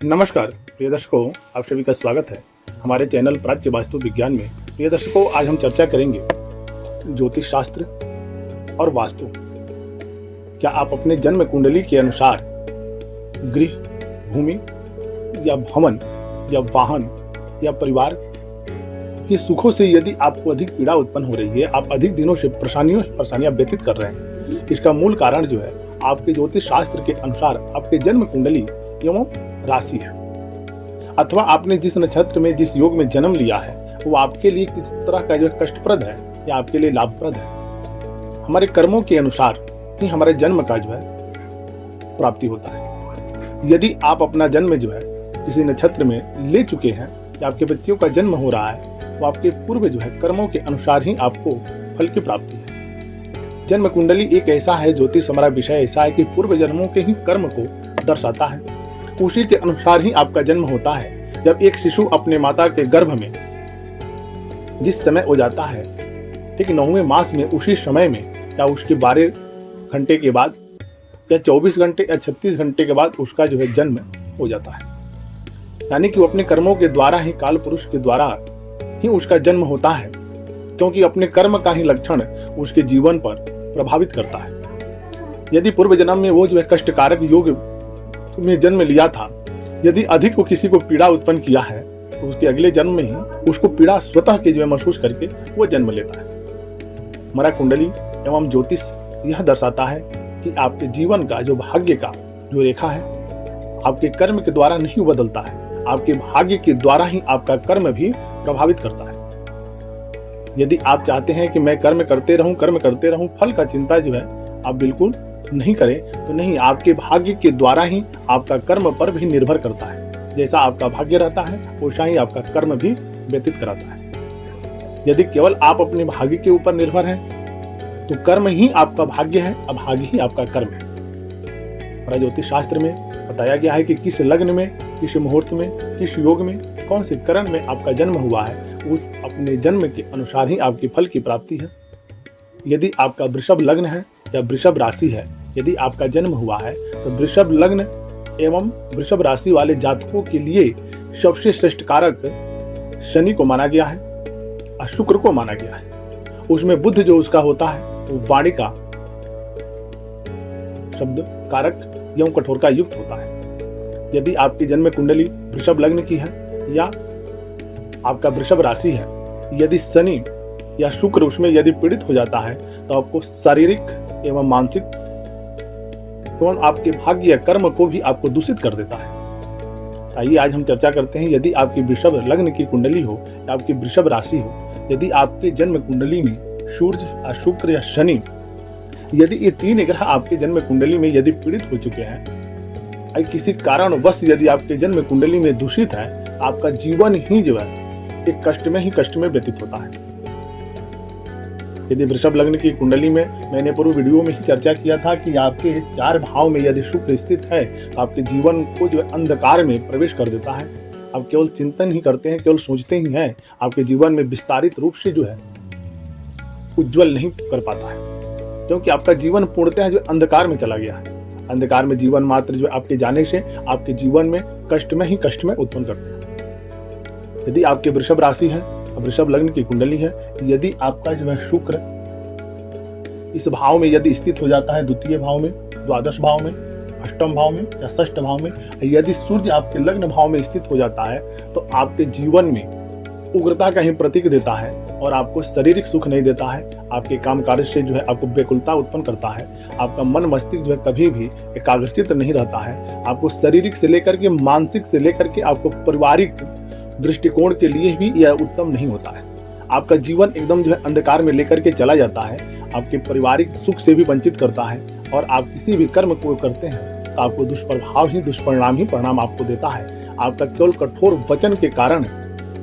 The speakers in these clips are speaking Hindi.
नमस्कार प्रिय दर्शकों, आप सभी का स्वागत है हमारे चैनल प्राच्य वास्तु विज्ञान में। प्रिय दर्शकों, आज हम चर्चा करेंगे ज्योतिष शास्त्र और वास्तु। क्या आप अपने जन्म कुंडली के अनुसार गृह, भूमि या भवन या वाहन या परिवार के सुखों से यदि आपको अधिक पीड़ा उत्पन्न हो रही है, आप अधिक दिनों से परेशानियां व्यतीत कर रहे हैं, इसका मूल कारण जो है आपके ज्योतिष शास्त्र के अनुसार आपके जन्म कुंडली एवं राशि है, अथवा आपने जिस नक्षत्र में जिस योग में जन्म लिया है वो आपके लिए किस तरह का जो कष्टप्रद है या आपके लिए लाभप्रद है। हमारे कर्मों के अनुसार ही हमारे जन्म का जो है प्राप्ति होता है। यदि आप अपना जन्म जो है किसी नक्षत्र में ले चुके हैं या आपके बच्चों का जन्म हो रहा है, वो आपके पूर्व जो है कर्मों के अनुसार ही आपको फल की प्राप्ति है। जन्म कुंडली एक ऐसा है, ज्योतिष हमारा विषय ऐसा है कि पूर्व जन्मों के ही कर्म को दर्शाता है। उसी के अनुसार ही आपका जन्म होता है। जब एक शिशु अपने माता के गर्भ में जिस समय हो जाता है, ठीक 9वें मास में, उसी समय में या उसके 12 घंटे के बाद या 24 घंटे या 36 घंटे के बाद उसका जो है जन्म हो जाता है। यानी कि वो अपने कर्मों के द्वारा ही, काल पुरुष के द्वारा ही उसका जन्म होता है, क्योंकि अपने कर्म का ही लक्षण उसके जीवन पर प्रभावित करता है। यदि पूर्व जन्म में वो जो है कष्टकारक योग में जन्म लिया था, यदि अधिक को किसी को पीड़ा उत्पन्न किया है, तो उसके अगले जन्म में ही उसको पीड़ा स्वतः के जो है महसूस करके वो जन्म लेता है। हमारा कुंडली एवं ज्योतिष यह दर्शाता है कि आपके जीवन का जो भाग्य का जो रेखा है, आपके कर्म के द्वारा नहीं बदलता है, आपके भाग्य के द्वारा ही आपका कर्म भी प्रभावित करता है। यदि आप चाहते हैं कि मैं कर्म करते रहूं, फल का चिंता जो है आप बिल्कुल नहीं करें, तो नहीं, आपके भाग्य के द्वारा ही आपका कर्म पर भी निर्भर करता है। जैसा आपका भाग्य रहता है वैसा ही आपका कर्म भी व्यतीत कराता है। यदि केवल आप अपने भाग्य के ऊपर निर्भर हैं, तो कर्म ही आपका भाग्य है, अभाग्य ही आपका कर्म है। हमारा ज्योतिष शास्त्र में बताया गया है कि किस लग्न में, किस मुहूर्त में, किस योग में, कौन से करण में आपका जन्म हुआ है, उस अपने जन्म के अनुसार ही आपकी फल की प्राप्ति है। यदि आपका वृषभ लग्न है या वृषभ राशि है, यदि आपका जन्म हुआ है, तो वृषभ लग्न एवं वृषभ राशि वाले जातकों के लिए सबसे श्रेष्ठ कारक शनि को माना गया है और शुक्र को माना गया है। उसमें बुध जो उसका होता है वो वाणी का शब्द कारक एवं कठोरता युक्त होता है। यदि आपकी जन्म कुंडली वृषभ लग्न की है या आपका वृषभ राशि है, यदि शनि या शुक्र उसमें यदि पीड़ित हो जाता है, तो आपको शारीरिक एवं मानसिक एवं आपके भाग्य या कर्म को भी आपको दूषित कर देता है। आइए आज हम चर्चा करते हैं, यदि आपकी वृषभ लग्न की कुंडली हो या आपकी वृषभ राशि हो, यदि आपके जन्म कुंडली में सूर्य, शुक्र या शनि, यदि ये 3 ग्रह आपके जन्म कुंडली में यदि पीड़ित हो चुके हैं, किसी कारणवश यदि आपके जन्म कुंडली में दूषित है, आपका जीवन ही जो है एक कष्ट में व्यतीत होता है। यदि वृषभ लग्न की कुंडली में, मैंने पूर्व वीडियो में ही चर्चा किया था कि आपके 4 भाव में यदि शुक्र स्थित है, तो आपके जीवन को जो अंधकार में प्रवेश कर देता है। आप केवल चिंतन ही करते हैं, केवल सोचते ही हैं, आपके जीवन में विस्तारित रूप से जो है उज्जवल नहीं कर पाता है, क्योंकि आपका जीवन पूर्णतः जो अंधकार में चला गया है। अंधकार में जीवन मात्र जो आपके जाने से आपके जीवन में कष्ट में उत्पन्न करते हैं। यदि आपके वृषभ राशि है, वृषभ लग्न की कुंडली है, यदि आपका जो है शुक्र इस भाव में यदि स्थित हो जाता है, द्वितीय भाव में, द्वादश भाव में, अष्टम भाव में या षष्ठ भाव में, यदि सूर्य आपके लग्न भाव में स्थित हो जाता है, तो आपके जीवन में उग्रता का ही प्रतीक देता है और आपको शारीरिक सुख नहीं देता है। आपके काम कार्य से जो है आपको व्याकुलता उत्पन्न करता है। आपका मन मस्तिष्क जो है कभी भी एकाग्रचित नहीं रहता है। आपको शारीरिक से लेकर के मानसिक से लेकर के आपको पारिवारिक दृष्टिकोण के लिए भी यह उत्तम नहीं होता है। आपका जीवन एकदम जो है अंधकार में लेकर के चला जाता है, आपके पारिवारिक सुख से भी वंचित करता है, और आप किसी भी कर्म को करते हैं तो आपको दुष्परिणाम ही परिणाम आपको देता है। आपका केवल कठोर वचन के कारण,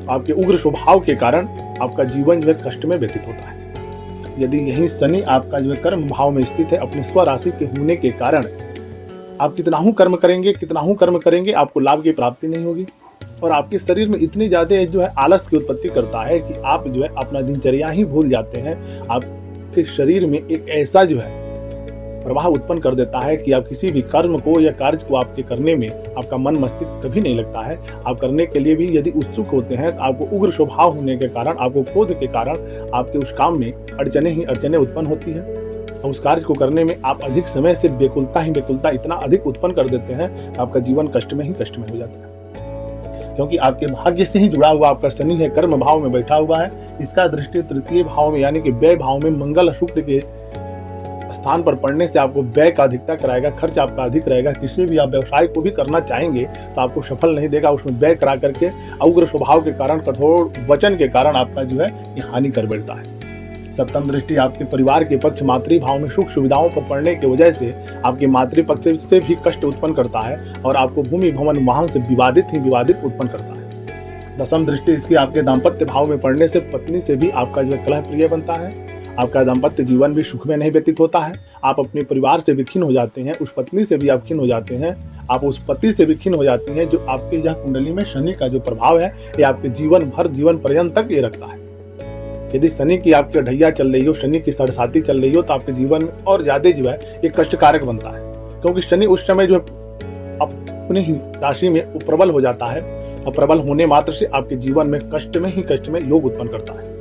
आपके उग्र स्वभाव के कारण आपका जीवन जो है कष्ट में व्यतीत होता है। यदि यही शनि आपका जो है कर्म भाव में स्थित है, अपने स्वराशि के होने के कारण आप कितना कर्म करेंगे, आपको लाभ की प्राप्ति नहीं होगी, और आपके शरीर में इतनी ज्यादा जो है आलस की उत्पत्ति करता है कि आप जो है अपना दिनचर्या ही भूल जाते हैं। आपके शरीर में एक ऐसा जो है प्रवाह उत्पन्न कर देता है कि आप किसी भी कर्म को या कार्य को आपके करने में आपका मन मस्तिष्क कभी नहीं लगता है। आप करने के लिए भी यदि उत्सुक होते हैं तो आपको उग्र स्वभाव होने के कारण, आपको क्रोध के कारण आपके उस काम में अड़चने ही अड़चने उत्पन्न होती है और उस कार्य को करने में आप अधिक समय से बेकुलता इतना अधिक उत्पन्न कर देते हैं तो आपका जीवन कष्ट में ही कष्ट में हो जाता है। क्योंकि आपके भाग्य से ही जुड़ा हुआ आपका शनि है, कर्म भाव में बैठा हुआ है। इसका दृष्टि तृतीय भाव में यानी कि व्यय भाव में मंगल शुक्र के स्थान पर पड़ने से आपको व्यय का अधिकता कराएगा, खर्च आपका अधिक रहेगा। किसी भी आप व्यवसाय को भी करना चाहेंगे तो आपको सफल नहीं देगा, उसमें व्यय करा करके उग्र स्वभाव के कारण, कठोर वचन के कारण आपका जो है ये हानि कर बैठता है। सप्तम दृष्टि आपके परिवार के पक्ष मातृभाव में सुख सुविधाओं पर पड़ने की वजह से आपके मातृपक्ष से भी कष्ट उत्पन्न करता है और आपको भूमि भवन वाहन से विवादित उत्पन्न करता है। दसम दृष्टि इसकी आपके दाम्पत्य भाव में पड़ने से पत्नी से भी आपका जो है कलह प्रिय बनता है। आपका दाम्पत्य जीवन भी सुख में नहीं व्यतीत होता है। आप अपने परिवार से भी खिन्न हो जाते हैं, उस पत्नी से भी आप खिन्न हो जाते हैं, आप उस पति से भी खिन्न हो जाते हैं। जो आपके यह कुंडली में शनि का जो प्रभाव है ये आपके जीवन पर्यंत तक ये रखता है। यदि शनि की आपकी ढैया चल रही हो, शनि की सरसाती चल रही हो तो आपके जीवन में और ज्यादा जो है ये कष्टकारक बनता है। क्योंकि शनि उस समय जो है अपनी ही राशि में प्रबल हो जाता है और प्रबल होने मात्र से आपके जीवन में कष्ट में योग उत्पन्न करता है।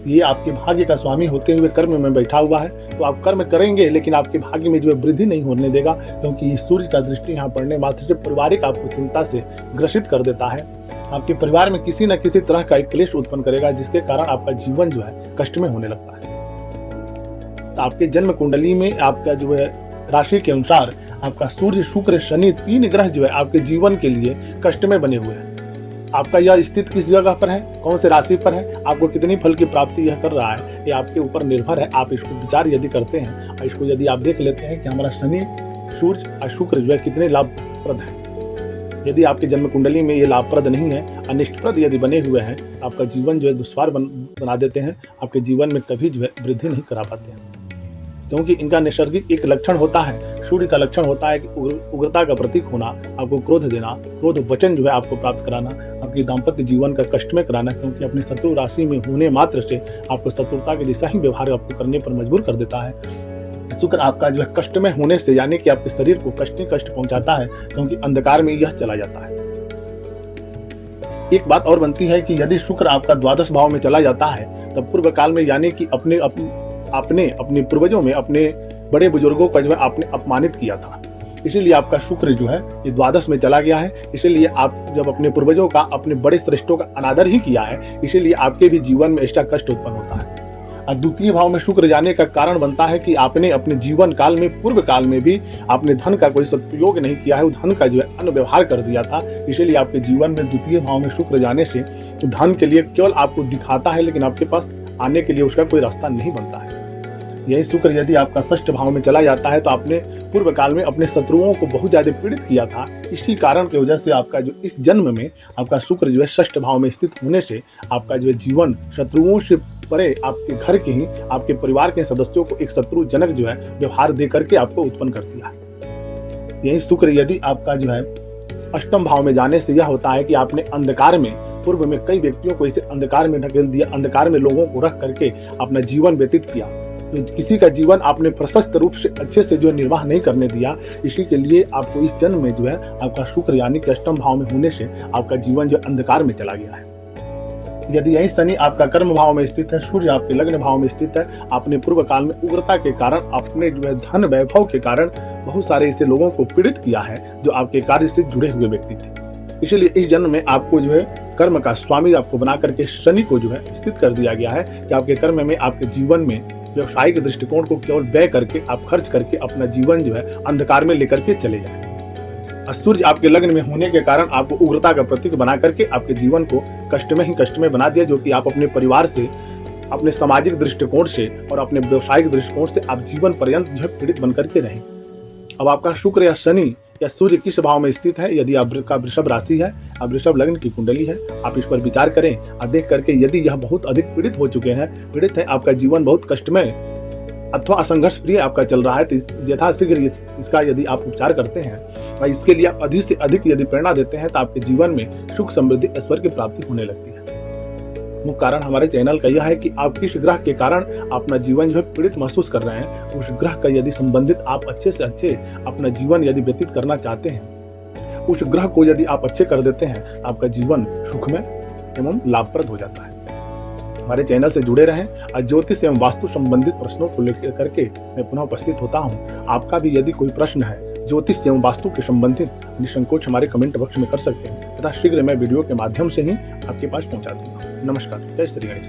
ये आपके भाग्य का स्वामी होते हुए कर्म में बैठा हुआ है तो आप कर्म करेंगे लेकिन आपके भाग्य में जो है वृद्धि नहीं होने देगा। क्योंकि सूर्य का दृष्टि यहाँ पड़ने मात्र से पारिवारिक आपको चिंता से ग्रसित कर देता है। आपके परिवार में किसी न किसी तरह का एक क्लेश उत्पन्न करेगा जिसके कारण आपका जीवन जो है कष्ट में होने लगता है। तो आपके जन्म कुंडली में आपका जो है राशि के अनुसार आपका सूर्य शुक्र शनि 3 ग्रह जो है आपके जीवन के लिए कष्ट में बने हुए हैं। आपका यह स्थित किस जगह पर है, कौन से राशि पर है, आपको कितनी फल की प्राप्ति यह कर रहा है, ये आपके ऊपर निर्भर है। आप इसको विचार यदि करते हैं और इसको यदि आप देख लेते हैं कि हमारा शनि सूर्य और शुक्र जो है कितने लाभप्रद है। यदि आपके जन्म कुंडली में ये लाभप्रद नहीं है, अनिष्टप्रद यदि बने हुए हैं, आपका जीवन जो है दुश्वार बना देते हैं। आपके जीवन में कभी जो है वृद्धि नहीं करा पाते हैं। क्योंकि इनका नैसर्गिक एक लक्षण होता है, सूर्य का लक्षण होता है कि उग्रता का प्रतीक होना, आपको क्रोध देना, क्रोध वचन जो है आपको प्राप्त कराना, आपकी दाम्पत्य जीवन का कष्ट में कराना। क्योंकि अपनी शत्रु राशि में होने मात्र से आपको शत्रुता की दिशा ही व्यवहार आपको करने पर मजबूर कर देता है। शुक्र आपका जो है कष्ट में होने से यानी कि आपके शरीर को कष्ट पहुंचाता है क्योंकि अंधकार में यह चला जाता है। एक बात और बनती है कि यदि शुक्र आपका द्वादश भाव में चला जाता है तब पूर्व काल में यानी कि अपने पूर्वजों में अपने बड़े बुजुर्गों का जो है आपने अपमानित किया था, इसीलिए आपका शुक्र जो है ये द्वादश में चला गया है। इसीलिए आप जब अपने पूर्वजों का, अपने बड़े श्रेष्ठों का अनादर ही किया है, इसीलिए आपके भी जीवन में एक्स्ट्रा कष्ट उत्पन्न होता है। और द्वितीय भाव में शुक्र जाने का कारण बनता है कि आपने अपने जीवन काल में, पूर्व काल में भी आपने धन का कोई सदुपयोग नहीं किया है, वो धन का जो है अनव्यवहार कर दिया था। इसीलिए आपके जीवन में द्वितीय भाव में शुक्र जाने से धन के लिए केवल आपको दिखाता है लेकिन आपके पास आने के लिए उसका कोई रास्ता नहीं बनता है। यही शुक्र यदि आपका षष्ठ भाव में चला जाता है तो आपने पूर्व काल में अपने शत्रुओं को बहुत ज्यादा पीड़ित किया था। इसी कारण की वजह से आपका जो इस जन्म में आपका शुक्र जो है षष्ठ भाव में स्थित होने से आपका जो है जीवन शत्रुओं से परे आपके घर के ही, आपके परिवार के सदस्यों को एक शत्रुजनक जो है व्यवहार दे करके आपको उत्पन्न कर दिया है। यही शुक्र यदि आपका जो है अष्टम भाव में जाने से यह होता है कि आपने अंधकार में, पूर्व में कई व्यक्तियों को इसे अंधकार में ढकेल दिया, अंधकार में लोगों को रख करके अपना जीवन व्यतीत किया। तो किसी का जीवन आपने प्रशस्त रूप से अच्छे से जो निर्वाह नहीं करने दिया। इसी के लिए आपको इस जन्म में जो है आपका शुक्र यानी कि अष्टम भाव में होने से आपका जीवन जो अंधकार में चला गया है। यदि यही शनि आपका कर्म भाव में स्थित है, सूर्य आपके लग्न भाव में स्थित है, आपने पूर्व काल में उग्रता के कारण, अपने जो है धन वैभव के कारण बहुत सारे ऐसे लोगों को पीड़ित किया है जो आपके कार्य से जुड़े हुए व्यक्ति थे। इसलिए इस जन्म में आपको जो है कर्म का स्वामी आपको बना करके शनि को जो है स्थित कर दिया गया है कि आपके कर्म में, आपके जीवन में व्यवसायिक दृष्टिकोण को केवल व्यय करके, आप खर्च करके अपना जीवन जो है अंधकार में लेकर के चले जाए। सूर्य आपके लग्न में होने के कारण आपको उग्रता का प्रतीक बना करके आपके जीवन को कष्ट में बना दिया, जो कि आप अपने परिवार से, अपने सामाजिक दृष्टिकोण से और अपने व्यवसायिक दृष्टिकोण से आप जीवन पर्यंत जो है पीड़ित बनकर के रहें। अब आपका शुक्र या शनि या सूर्य किस भाव में स्थित है, यदि आपका वृषभ राशि है, आप वृषभ लग्न की कुंडली है, आप इस पर विचार करें और देख करके यदि यह बहुत अधिक पीड़ित हो चुके हैं, पीड़ित है, आपका जीवन बहुत कष्टमय अथवा असंघर्ष प्रिय आपका चल रहा है, तो यथाशीघ्र इसका यदि आप उपचार करते हैं और इसके लिए आप अधिक से अधिक यदि प्रेरणा देते हैं तो आपके जीवन में सुख समृद्धि ऐश्वर्य की प्राप्ति होने लगती है। मुख्य कारण हमारे चैनल का यह है कि आप किस ग्रह के कारण अपना जीवन जो है पीड़ित महसूस कर रहे हैं, उस ग्रह का यदि संबंधित आप अच्छे से अच्छे अपना जीवन यदि व्यतीत करना चाहते हैं, उस ग्रह को यदि आप अच्छे कर देते हैं, आपका जीवन सुखमय एवं लाभप्रद हो जाता है। हमारे चैनल से जुड़े रहें और ज्योतिष एवं वास्तु संबंधित प्रश्नों को लेकर करके मैं पुनः उपस्थित होता हूँ। आपका भी यदि कोई प्रश्न है ज्योतिष एवं वास्तु के संबंधित, निसंकोच हमारे कमेंट बॉक्स में कर सकते हैं तथा शीघ्र मैं वीडियो के माध्यम से ही आपके पास पहुंचा दूंगा। नमस्कार, जय श्री गणेश।